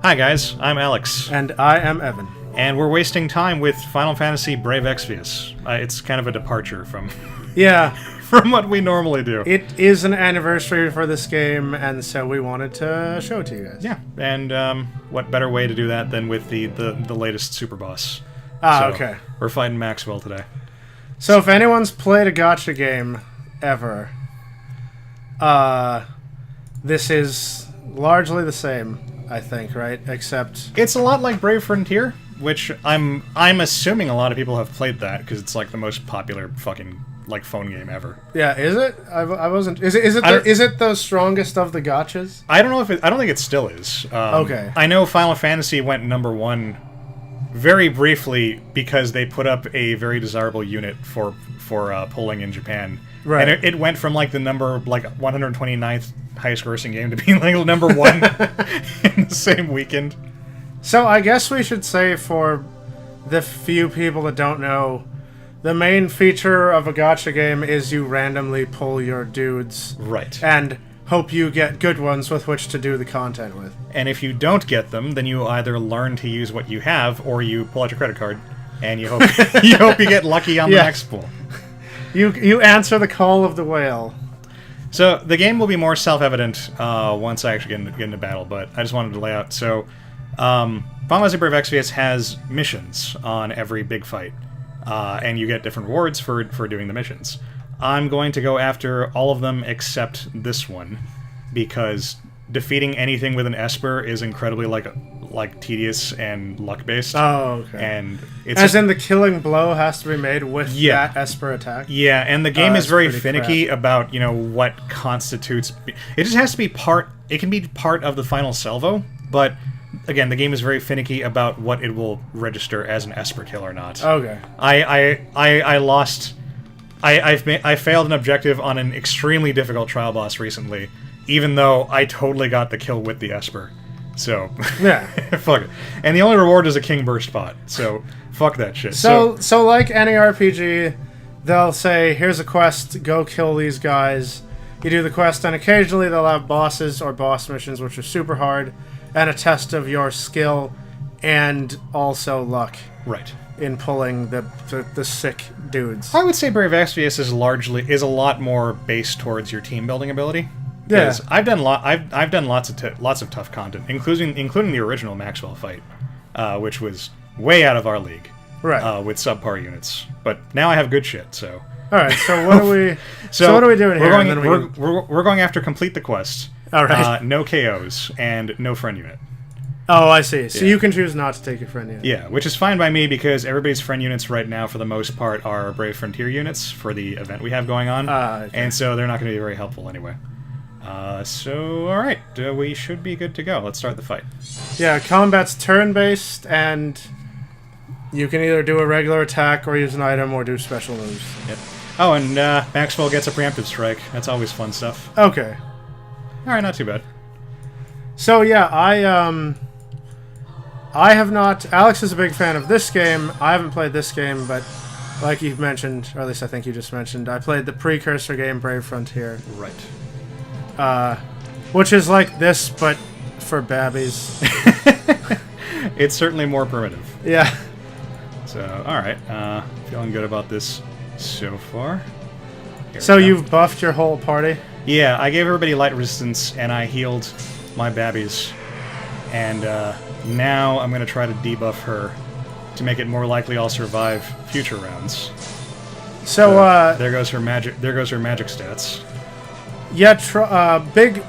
Hi guys, I'm Alex. And I am Evan. And we're wasting time with Final Fantasy Brave Exvius. It's kind of a departure from Yeah, from what we normally do. it is an anniversary for this game, and so we wanted to show it to you guys. Yeah, and what better way to do that than with the latest super boss? Okay. We're fighting Maxwell today. So if anyone's played a gacha game ever, this is largely the same, I think, right? Except It's a lot like Brave Frontier, which I'm assuming a lot of people have played that because it's like the most popular fucking like phone game ever. yeah, is it? I wasn't. Is it the strongest of the gachas? I don't know if I don't think it still is. Okay. I know Final Fantasy went #1 very briefly because they put up a very desirable unit for polling in Japan. Right. And it went from like the number like 129th highest grossing game to being like #1 in the same weekend. So I guess we should say, for the few people that don't know, the main feature of a gacha game is you randomly pull your dudes. Right. And hope you get good ones with which to do the content with. And if you don't get them, then you either learn to use what you have, or you pull out your credit card, and you hope you hope you get lucky on the next pull. You answer the call of the whale. So the game will be more self-evident once I actually get into battle, but I just wanted to lay out. So Final Fantasy Brave Exvius has missions on every big fight, and you get different rewards for doing the missions. I'm going to go after all of them except this one, because defeating anything with an Esper is incredibly like tedious and luck based. Oh, okay. And it's As in the killing blow has to be made with that Esper attack. Yeah, and the game is very finicky crap. about what constitutes. It just has to be part. It can be part of the final salvo, but again, the game is very finicky about what it will register as an Esper kill or not. Okay. I lost. I failed an objective on an extremely difficult trial boss recently, even though I totally got the kill with the Esper. So Yeah. fuck it. And the only reward is a King Burst pot. So fuck that shit. So like any RPG, they'll say, here's a quest, go kill these guys. You do the quest, and occasionally they'll have bosses or boss missions, which are super hard, and a test of your skill and also luck right. in pulling the sick dudes. I would say Brave Exvius is a lot more based towards your team building ability. Yeah. I've done lots of tough content, including the original Maxwell fight, which was way out of our league, Right. with subpar units. But now I have good shit. So All right. So what are we? so what are we doing here? We're going after complete the quest. All right. No KOs and no friend unit. Oh, I see. So Yeah. you can choose not to take your friend unit. Yeah, which is fine by me because everybody's friend units right now, for the most part, are Brave Frontier units for the event we have going on, Okay. and so they're not going to be very helpful anyway. So, all right, we should be good to go. Let's start the fight. Yeah, combat's turn-based, and you can either do a regular attack or use an item or do special moves. Yep. Oh, and Maxwell gets a preemptive strike. That's always fun stuff. Okay. All right, not too bad. So yeah, I have not... Alex is a big fan of this game. I haven't played this game, but like you've mentioned, or at least I think you just mentioned, I played the precursor game, Brave Frontier. Right. Which is like this, but for babbies. It's certainly more primitive. Yeah. So, all right, feeling good about this so far. Here So we go. you've buffed your whole party? Yeah, I gave everybody light resistance, and I healed my babbies. And now I'm going to try to debuff her to make it more likely I'll survive future rounds. So, there goes her magic. There goes her magic stats. yeah, big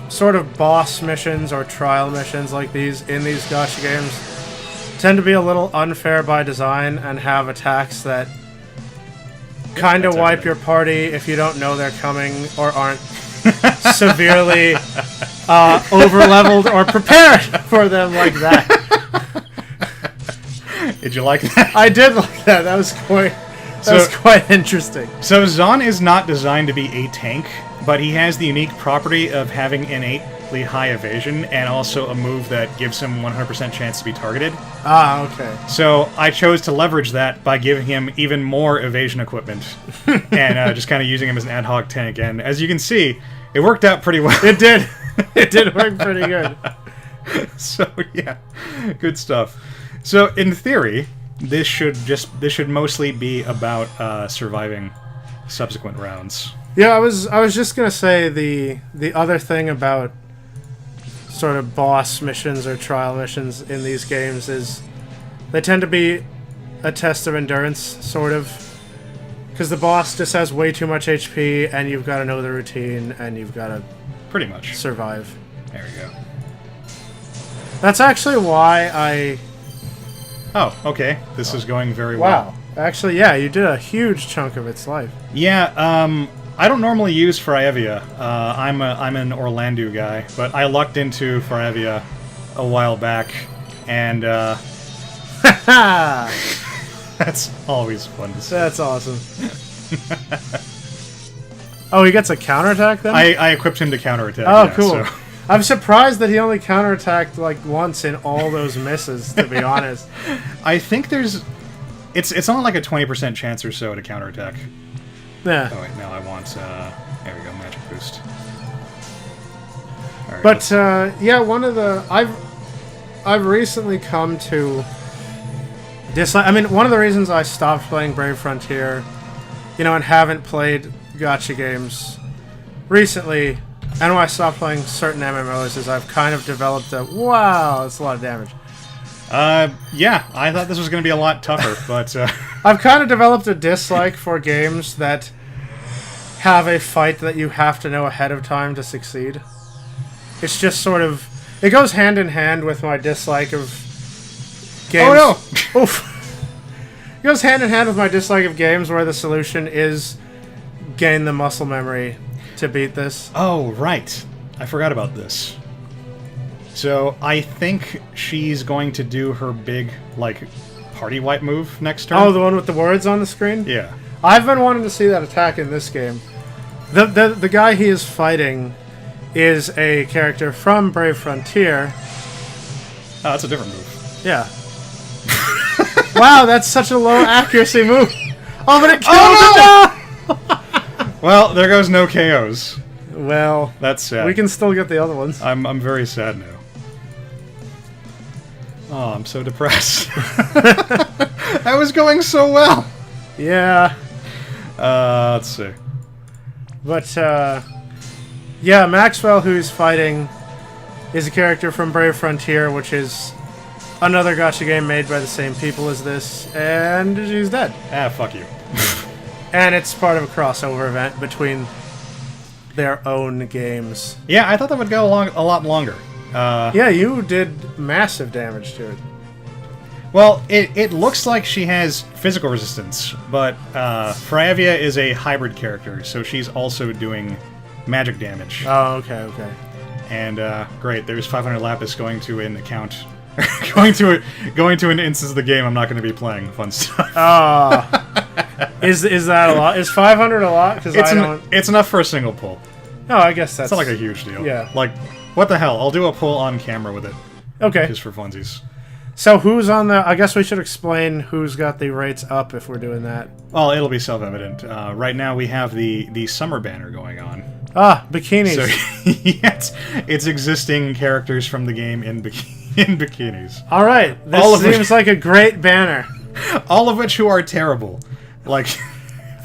sort of boss missions or trial missions like these in these gacha games tend to be a little unfair by design and have attacks that kind of That's wipe everything. your party if you don't know they're coming or aren't severely over-leveled or prepared for them like that. Did you like that? I did like that. That was quite interesting. So Zahn is not designed to be a tank, but he has the unique property of having innately high evasion and also a move that gives him 100% chance to be targeted. Ah, okay. So I chose to leverage that by giving him even more evasion equipment and just kind of using him as an ad hoc tank. And as you can see, it worked out pretty well. It did. It did work pretty good. So yeah, good stuff. So in theory, this should mostly be about surviving subsequent rounds. Yeah, I was just gonna say the other thing about sort of boss missions or trial missions in these games is they tend to be a test of endurance, sort of, because the boss just has way too much HP, and you've got to know the routine, and you've got to pretty much survive. There we go. That's actually why I... Oh, okay. This is going very well. Wow. Actually, yeah, you did a huge chunk of its life. Yeah, I don't normally use Fraevia. I'm an Orlando guy, but I lucked into Fraevia a while back, and that's always fun to see. That's awesome. Oh, he gets a counterattack then? I equipped him to counterattack. Oh, yeah, cool. So. I'm surprised that he only counterattacked like once in all those misses, to be honest. I think there's... It's only like a 20% chance or so to counterattack. Yeah. Oh wait, no, I want, there we go, magic boost. All right, but, yeah, one of the... I've recently come to dislike... I mean, one of the reasons I stopped playing Brave Frontier, you know, and haven't played gacha games recently, and why I stopped playing certain MMOs is I've kind of developed a... Wow, that's a lot of damage. Yeah, I thought this was going to be a lot tougher, but, I've kind of developed a dislike for games that have a fight that you have to know ahead of time to succeed. It's just sort of... It goes hand in hand with my dislike of games... Oh no! Oof. It goes hand in hand with my dislike of games where the solution is gain the muscle memory to beat this. Oh, right. I forgot about this. So, I think she's going to do her big, like, party wipe move next turn. Oh, the one with the words on the screen? Yeah. I've been wanting to see that attack in this game. The guy he is fighting is a character from Brave Frontier. Oh, that's a different move. Yeah. Wow, that's such a low accuracy move. Oh, but it killed him! Well, there goes no KOs. Well, that's sad. We can still get the other ones. I'm very sad now. Oh, I'm so depressed. That was going so well. Yeah. Let's see. But, yeah, Maxwell, who he's fighting, is a character from Brave Frontier, which is another gacha game made by the same people as this, and she's dead. Ah, fuck you. And it's part of a crossover event between their own games. Yeah, I thought that would go along a lot longer. Yeah, you did massive damage to it. Well, it looks like she has physical resistance, but Fraevia is a hybrid character, so she's also doing magic damage. Oh, okay, okay. And great, there's 500 lapis going to an account, going to an instance of the game I'm not going to be playing. Fun stuff. Is that a lot? Is 500 a lot? Because it's enough for a single pull. Oh, I guess that's it's not like a huge deal. Yeah. Like, what the hell? I'll do a pull on camera with it. Okay. Just for funsies. So who's on the... I guess we should explain who's got the rates up if we're doing that. Well, it'll be self-evident. Right now we have the summer banner going on. Ah, bikinis. So, it's existing characters from the game in bikinis. All right. This seems like a great banner. All of which who are terrible. Like...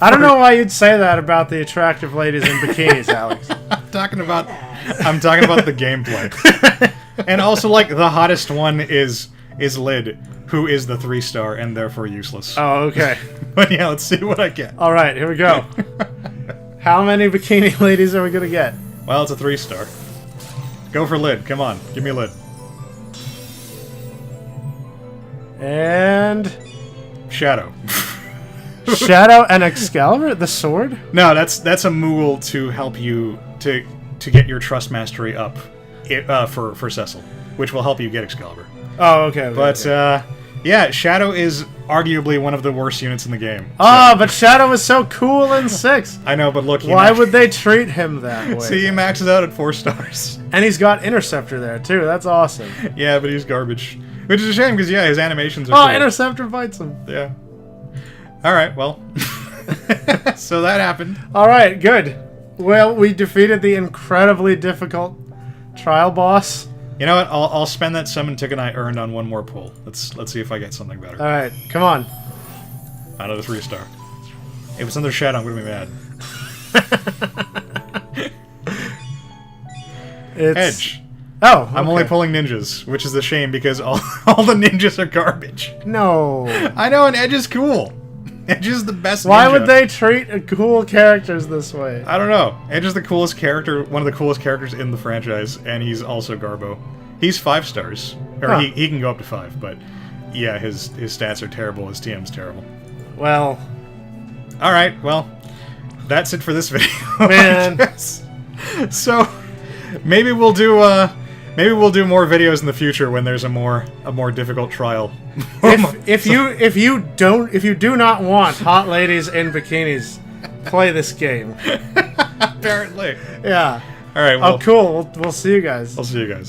I don't know why you'd say that about the attractive ladies in bikinis, Alex. I'm talking about the gameplay. And also, like, the hottest one is Lid, who is the 3-star and therefore useless. Oh, okay. But yeah, let's see what I get. All right, here we go. How many bikini ladies are we gonna get? Well, it's a 3-star. Go for Lid. Come on, give me Lid. And Shadow. Shadow and Excalibur, the sword? No, that's a Moogle to help you to get your trust mastery up for Cecil, which will help you get Excalibur. Oh, okay. But yeah, Shadow is arguably one of the worst units in the game. Oh, but Shadow is so cool in 6. I know, but look, why would they treat him that way? See, he maxes out at 4 stars, and he's got Interceptor there too. That's awesome. Yeah, but he's garbage, which is a shame because yeah, his animations are. Oh, cool. Interceptor fights him. Yeah. All right, well, so that happened. All right, good. Well, we defeated the incredibly difficult trial boss. You know what? I'll spend that summon ticket I earned on one more pull. Let's see if I get something better. All right, come on. Another 3-star. If it's another shadow, I'm gonna be mad. Edge. Oh, okay. I'm only pulling ninjas, which is a shame because all the ninjas are garbage. No. I know, and Edge is cool. Edge is the best Why ninja. would they treat cool characters this way? I don't know. Edge is the coolest character, one of the coolest characters in the franchise, and he's also Garbo. He's 5 stars. Or Huh. he can go up to 5, but yeah, his stats are terrible, his TM's terrible. Well. Alright, well, that's it for this video. Man. So maybe we'll do more videos in the future when there's a more difficult trial. If you do not want hot ladies in bikinis, play this game. Apparently. Yeah. All right. Well, oh, cool. We'll see you guys. I'll see you guys.